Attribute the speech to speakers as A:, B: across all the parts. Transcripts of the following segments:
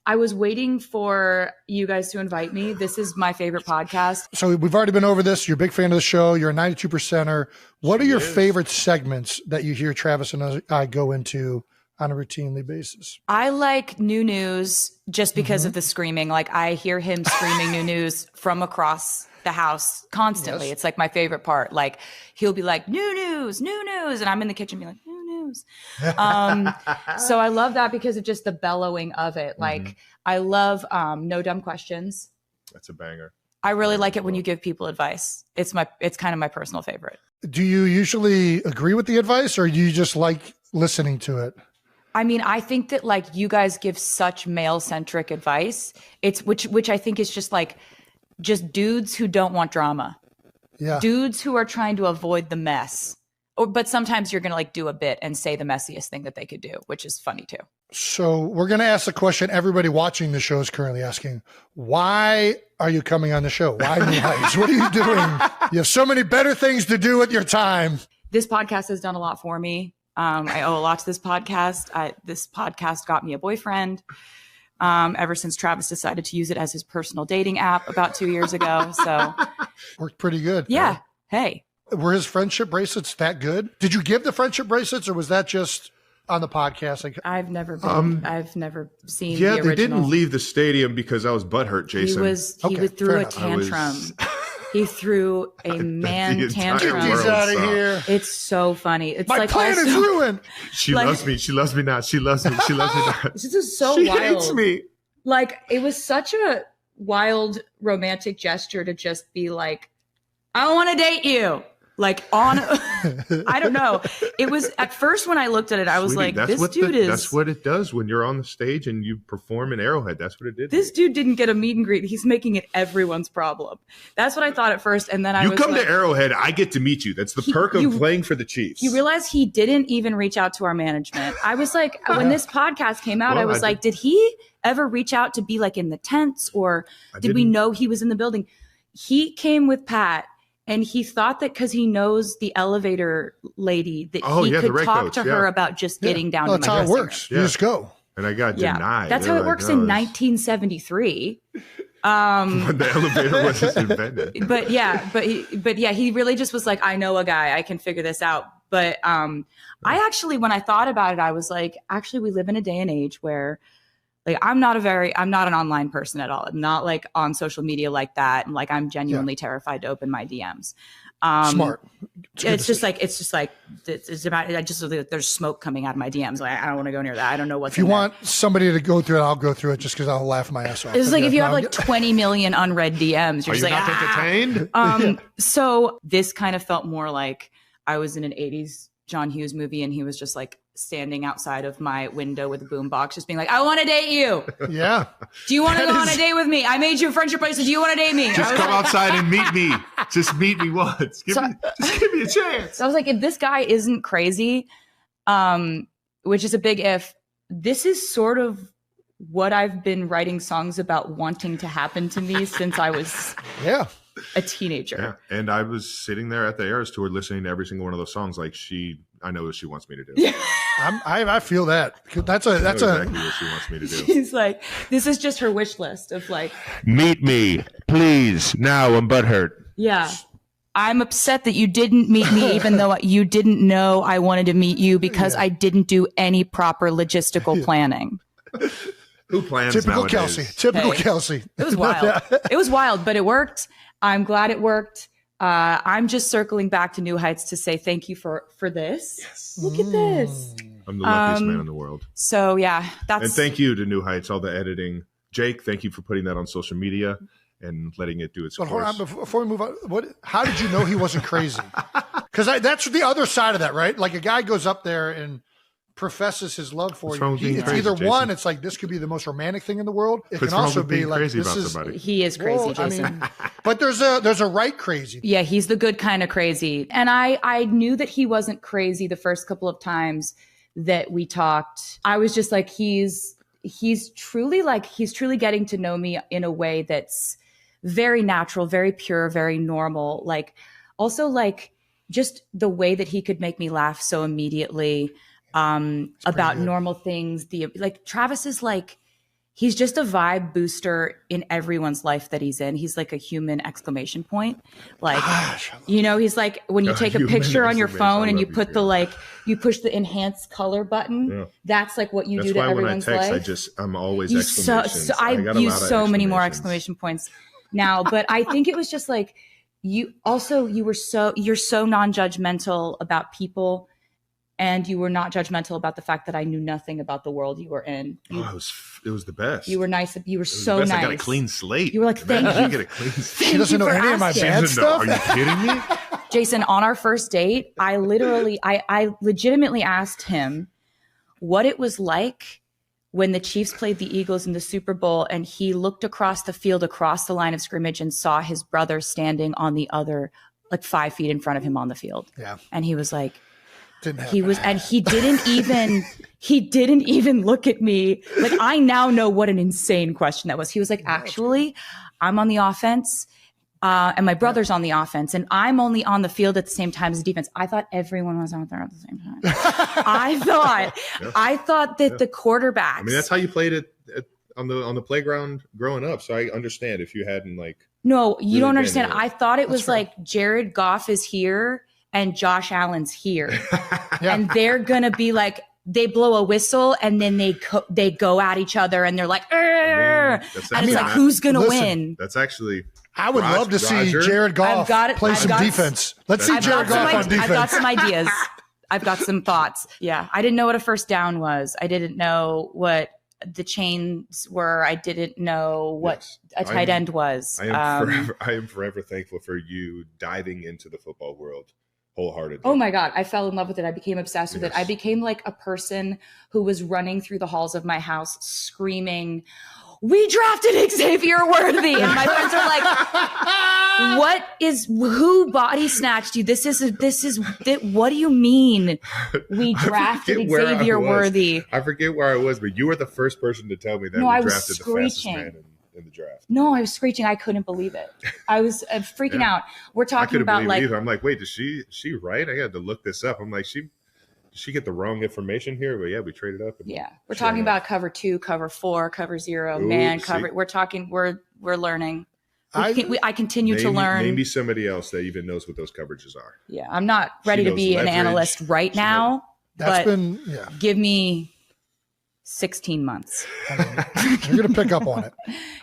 A: I was waiting for you guys to invite me. This is my favorite podcast.
B: So we've already been over this. You're a big fan of the show. You're a 92%er. What are your favorite segments that you hear Travis and I go into on a routinely basis?
A: I like New News just because of the screaming. Like I hear him screaming New News from across the house constantly. Yes. It's like my favorite part. Like he'll be like, new news. And I'm in the kitchen being like, new news. So I love that because of just the bellowing of it. Like I love No Dumb Questions.
C: That's a banger.
A: I really like it when you give people advice. It's kind of my personal favorite.
B: Do you usually agree with the advice or do you just like listening to it?
A: I mean, I think that like you guys give such male-centric advice. It's which I think is just like just dudes who don't want drama. Yeah. Dudes who are trying to avoid the mess. But sometimes you're going to like do a bit and say the messiest thing that they could do, which is funny too.
B: So we're going to ask the question everybody watching the show is currently asking. Why are you coming on the show? Why New Heights? What are you doing? You have so many better things to do with your time.
A: This podcast has done a lot for me. I owe a lot to this podcast. This podcast got me a boyfriend. Ever since Travis decided to use it as his personal dating app about 2 years ago. So
B: worked pretty good.
A: Yeah. Right? Hey.
B: Were his friendship bracelets that good? Did you give the friendship bracelets or was that just on the podcast? Like,
A: I've never seen
C: the
A: original.
C: They didn't leave the stadium because I was butthurt, Jason.
A: He threw a tantrum. He threw a man tantrum.
B: Get these out of here.
A: It's so funny. It's
B: my
A: like
B: plan is ruined.
C: She loves me. She loves me not. She loves me. She loves me not.
A: This is so
C: she
A: wild.
C: Hates me.
A: Like it was such a wild romantic gesture to just be like, I want to date you. Like on, I don't know. It was at first when I looked at it, I was like, this dude is.
C: That's what it does when you're on the stage and you perform in Arrowhead. That's what it did.
A: This dude didn't get a meet and greet. He's making it everyone's problem. That's what I thought at first. And then I was
C: You come to Arrowhead, I get to meet you. That's the perk of playing for the Chiefs.
A: You realize he didn't even reach out to our management. I was like, when this podcast came out, I was like, did he ever reach out to be like in the tents or did we know he was in the building? He came with Pat. And he thought that because he knows the elevator lady that he could talk to her about just getting down to my dressing room. That's how it works.
B: You just go.
C: And I got denied.
A: That's how it works in 1973.
C: When the elevator wasn't invented.
A: But he really just was like, I know a guy, I can figure this out. But I actually, when I thought about it, I was like, actually, we live in a day and age where like, I'm not an online person at all. I'm not like on social media like that. And like, I'm genuinely terrified to open my DMs.
B: Smart.
A: It's just like, there's smoke coming out of my DMs. Like, I don't want to go near that. I don't know what's
B: If you want somebody to go through it, I'll go through it just because I'll laugh my ass off.
A: It's like if you have like 20 million unread DMs, you're just like,
C: not entertained?
A: So this kind of felt more like I was in an 80s John Hughes movie and he was just like standing outside of my window with a boombox just being like, I want to date you.
B: Yeah.
A: Do you want to go on a date with me? I made you a friendship bracelet. Do you want to date me?
C: Just come outside and meet me. Just meet me once. Just give me a chance.
A: So I was like, if this guy isn't crazy, which is a big if, this is sort of what I've been writing songs about wanting to happen to me since I was a teenager.
C: Yeah. And I was sitting there at the Eras tour listening to every single one of those songs like I know what she wants me to do. Yeah.
B: I feel that. That's
C: exactly what she wants me to do.
A: She's like, this is just her wish list of like,
C: meet me, please. Now I'm butthurt.
A: Yeah. I'm upset that you didn't meet me, even though you didn't know I wanted to meet you because I didn't do any proper logistical planning.
C: Who plans
B: Typical
C: nowadays?
B: Kelce. Typical Kelce.
A: It was wild. It was wild, but it worked. I'm glad it worked. I'm just circling back to New Heights to say thank you for this.
C: Yes.
A: Look at this.
C: I'm the luckiest man in the world.
A: So yeah,
C: and thank you to New Heights, all the editing. Jake, thank you for putting that on social media and letting it do its course.
B: Hold on, before we move on, how did you know he wasn't crazy? Because that's the other side of that, right? Like a guy goes up there and professes his love for you. It's crazy, either Jason. One, it's like this could be the most romantic thing in the world. It can also be like this is
C: somebody.
A: He is crazy, Jason.
B: I mean, but there's a right crazy.
A: Yeah, he's the good kind of crazy. And I knew that he wasn't crazy the first couple of times that we talked. I was just like, he's truly getting to know me in a way that's very natural, very pure, very normal. Like also like just the way that he could make me laugh so immediately. About normal things. Travis is like, he's just a vibe booster in everyone's life that he's in. He's like a human exclamation point. Like, you know, he's like when you take a picture on your phone and you put you push the enhance color button. Yeah. That's like what you do to everyone's life.
C: When I text, I'm always exclamations.
A: I use so many more exclamation points now, but I think it was just like you're so non-judgmental about people. And you were not judgmental about the fact that I knew nothing about the world you were in.
C: It was the best.
A: You were nice. You were so nice.
C: I got a clean slate.
A: You were like, thank you.
C: You get a clean slate.
B: She doesn't know any of my bad stuff.
C: Are you kidding me?
A: Jason, on our first date, I legitimately asked him what it was like when the Chiefs played the Eagles in the Super Bowl and he looked across the field, across the line of scrimmage and saw his brother standing on the other, like 5 feet in front of him on the field.
B: Yeah.
A: And he was like, he didn't even look at me. Like, I now know what an insane question that was. He was like, actually, I'm on the offense and my brother's on the offense and I'm only on the field at the same time as the defense. I thought everyone was out there at the same time. I thought that the quarterbacks.
C: I mean, that's how you played it on the playground growing up. So I understand if you hadn't
A: No, you don't understand. I thought it was like Jared Goff is here and Josh Allen's here. And they're going to be like, they blow a whistle and then they go at each other and they're like, and it's like, who's going to win?
C: That's actually,
B: I would love to see Jared Goff play some defense. Let's see Jared Goff on defense.
A: I've got some ideas. I've got some thoughts. Yeah. I didn't know what a first down was. I didn't know what the chains were. I didn't know what a tight end was.
C: I am forever thankful for you diving into the football world wholeheartedly.
A: Oh my God. I fell in love with it. I became obsessed with it. I became like a person who was running through the halls of my house screaming, we drafted Xavier Worthy. And my friends are like, who body snatched you? What do you mean we drafted Xavier Worthy?
C: I forget where I was, but you were the first person to tell me that we drafted the fastest man in the draft.
A: No, I was screeching. I couldn't believe it. I was freaking out. We're talking about
C: I'm like, wait, is she right? I had to look this up. I'm like, did she get the wrong information here? But yeah, we traded up.
A: We're talking about cover 2, cover 4, cover 0, man cover. We're talking. We're learning. I continue to learn.
C: Maybe somebody else that even knows what those coverages are.
A: Yeah, I'm not ready to be an analyst right now. Give me 16 months.
B: You're going to pick up on it.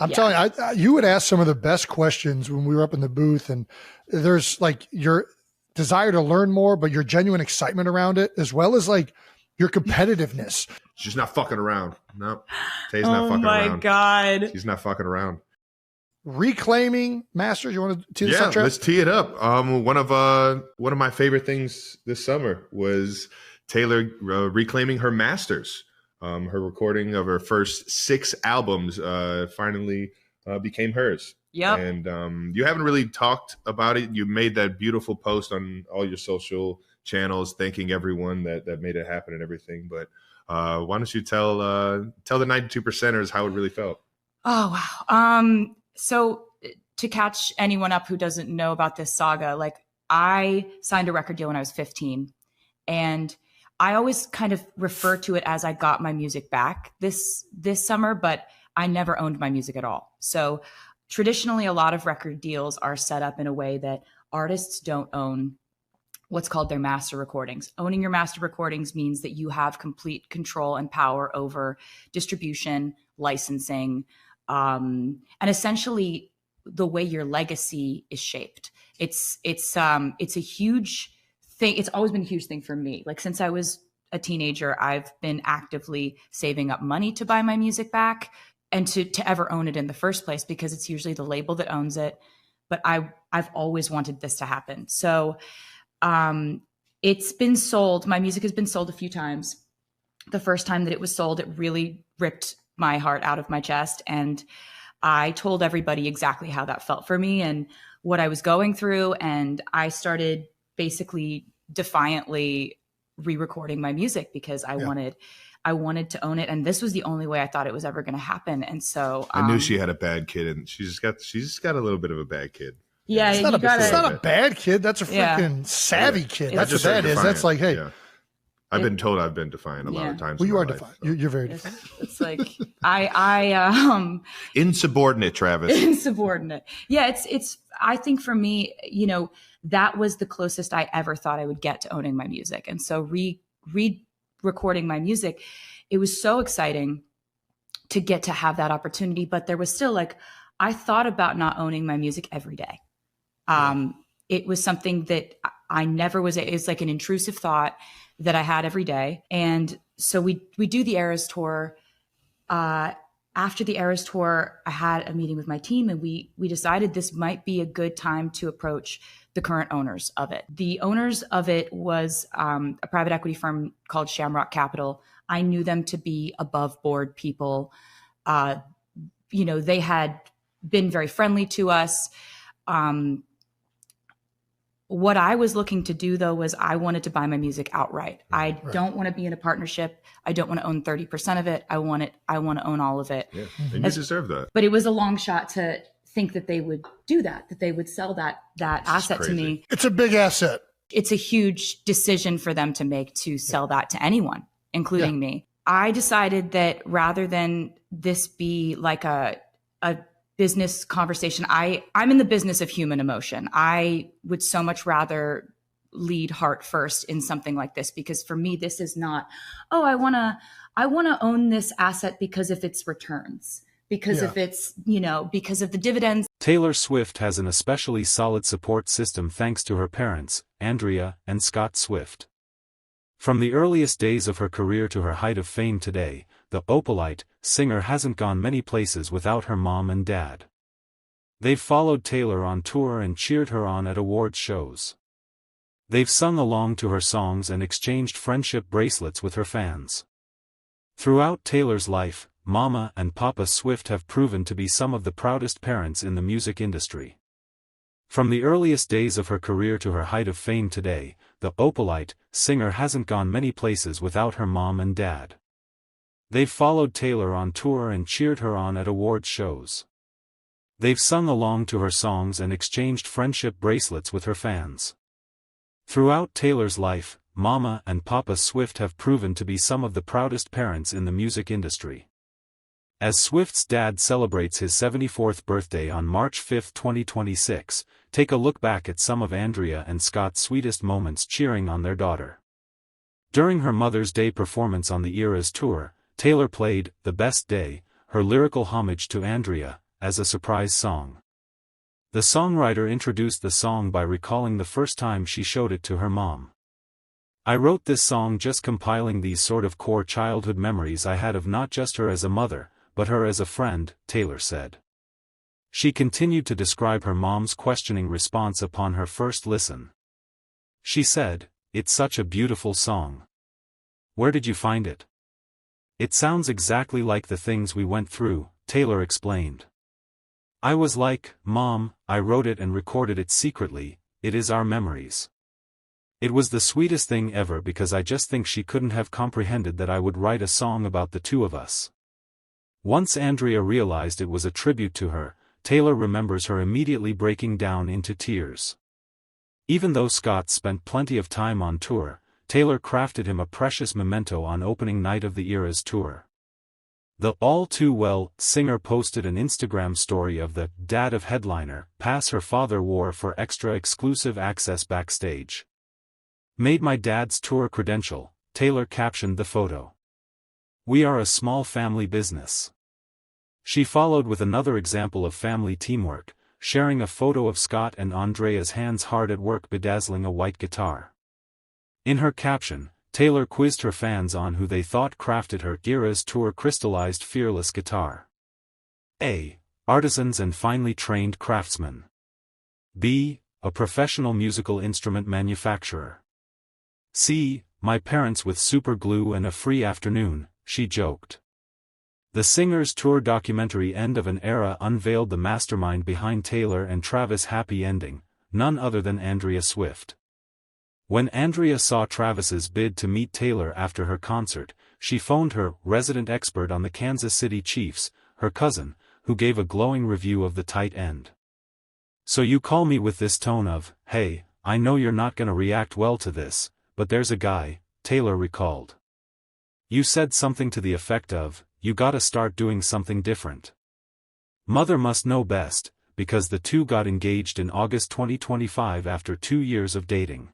B: I'm telling you, you would ask some of the best questions when we were up in the booth, and there's like your desire to learn more, but your genuine excitement around it, as well as like your competitiveness.
C: She's not fucking around. No, Tay's not fucking around. Oh my
A: God.
C: She's not fucking around.
B: Reclaiming Masters. You want to tee this up?
C: Yeah, let's tee it up. One of my favorite things this summer was Taylor reclaiming her Masters. Her recording of her first 6 albums finally became hers.
A: Yep.
C: And you haven't really talked about it. You made that beautiful post on all your social channels, thanking everyone that made it happen and everything. But why don't you tell the 92%ers how it really felt?
A: Oh, wow. So to catch anyone up who doesn't know about this saga, like I signed a record deal when I was 15, and I always kind of refer to it as I got my music back this summer, but I never owned my music at all. So traditionally, a lot of record deals are set up in a way that artists don't own what's called their master recordings. Owning your master recordings means that you have complete control and power over distribution, licensing, and essentially the way your legacy is shaped. It's a huge thing. It's always been a huge thing for me. Like since I was a teenager, I've been actively saving up money to buy my music back and to ever own it in the first place, because it's usually the label that owns it. But I've always wanted this to happen. So it's been sold. My music has been sold a few times. The first time that it was sold, it really ripped my heart out of my chest. And I told everybody exactly how that felt for me and what I was going through. And I started basically defiantly re-recording my music because I wanted to own it. And this was the only way I thought it was ever going to happen. And so
C: I knew she had a bad kid, and she's just got a little bit of a bad kid.
A: Yeah.
B: It's not a bad kid. That's a freaking savvy kid. That's what that is. That's like, hey,
C: I've been told I've been defiant a lot of times.
B: Well, you are defiant. So. You're very defiant.
A: It's like
C: insubordinate, Travis.
A: Insubordinate. Yeah, it's. I think for me, that was the closest I ever thought I would get to owning my music, and so re-recording my music, it was so exciting to get to have that opportunity. But there was still I thought about not owning my music every day. It was something that I never was. It's like an intrusive thought that I had every day. And so we do the Eras tour. After the Eras tour, I had a meeting with my team, and we decided this might be a good time to approach the current owners of it. The owners of it was a private equity firm called Shamrock Capital. I knew them to be above board people. They had been very friendly to us. What I was looking to do, though, was I wanted to buy my music outright. I don't want to be in a partnership. I don't want to own 30% of it. I want to own all of it.
C: Yeah, and you deserve that.
A: But it was a long shot to think that they would do that they would sell that asset to me.
B: It's a big asset.
A: It's a huge decision for them to make, to sell that to anyone, including me. I decided that rather than this be like a business conversation, I'm in the business of human emotion. I would so much rather lead heart first in something like this, because for me, this is not, I want to own this asset because of its returns, because of its, because of the dividends.
D: Taylor Swift has an especially solid support system thanks to her parents, Andrea and Scott Swift. From the earliest days of her career to her height of fame today, the Opalite singer hasn't gone many places without her mom and dad. They've followed Taylor on tour and cheered her on at awards shows. They've sung along to her songs and exchanged friendship bracelets with her fans. Throughout Taylor's life, Mama and Papa Swift have proven to be some of the proudest parents in the music industry. From the earliest days of her career to her height of fame today, the Opalite singer hasn't gone many places without her mom and dad. They've followed Taylor on tour and cheered her on at awards shows. They've sung along to her songs and exchanged friendship bracelets with her fans. Throughout Taylor's life, Mama and Papa Swift have proven to be some of the proudest parents in the music industry. As Swift's dad celebrates his 74th birthday on March 5, 2026, take a look back at some of Andrea and Scott's sweetest moments cheering on their daughter. During her Mother's Day performance on the Eras tour, Taylor played "The Best Day," her lyrical homage to Andrea, as a surprise song. The songwriter introduced the song by recalling the first time she showed it to her mom. "I wrote this song just compiling these sort of core childhood memories I had of not just her as a mother, but her as a friend," Taylor said. She continued to describe her mom's questioning response upon her first listen. She said, "It's such a beautiful song. Where did you find it? It sounds exactly like the things we went through," Taylor explained. "I was like, Mom, I wrote it and recorded it secretly, it is our memories. It was the sweetest thing ever because I just think she couldn't have comprehended that I would write a song about the two of us." Once Andrea realized it was a tribute to her, Taylor remembers her immediately breaking down into tears. Even though Scott spent plenty of time on tour, Taylor crafted him a precious memento on opening night of the Eras tour. The All Too Well singer posted an Instagram story of the dad of headliner pass her father wore for extra exclusive access backstage. "Made my dad's tour credential," Taylor captioned the photo. "We are a small family business." She followed with another example of family teamwork, sharing a photo of Scott and Andrea's hands hard at work bedazzling a white guitar. In her caption, Taylor quizzed her fans on who they thought crafted her Eras tour crystallized fearless guitar. A. Artisans and finely trained craftsmen. B. A professional musical instrument manufacturer. C. My parents with super glue and a free afternoon, she joked. The singer's tour documentary End of an Era unveiled the mastermind behind Taylor and Travis' happy ending, none other than Andrea Swift. When Andrea saw Travis's bid to meet Taylor after her concert, she phoned her resident expert on the Kansas City Chiefs, her cousin, who gave a glowing review of the tight end. "So you call me with this tone of, 'Hey, I know you're not gonna react well to this, but there's a guy, Taylor recalled. You said something to the effect of, "You gotta start doing something different." Mother must know best, because the two got engaged in August 2025 after 2 years of dating.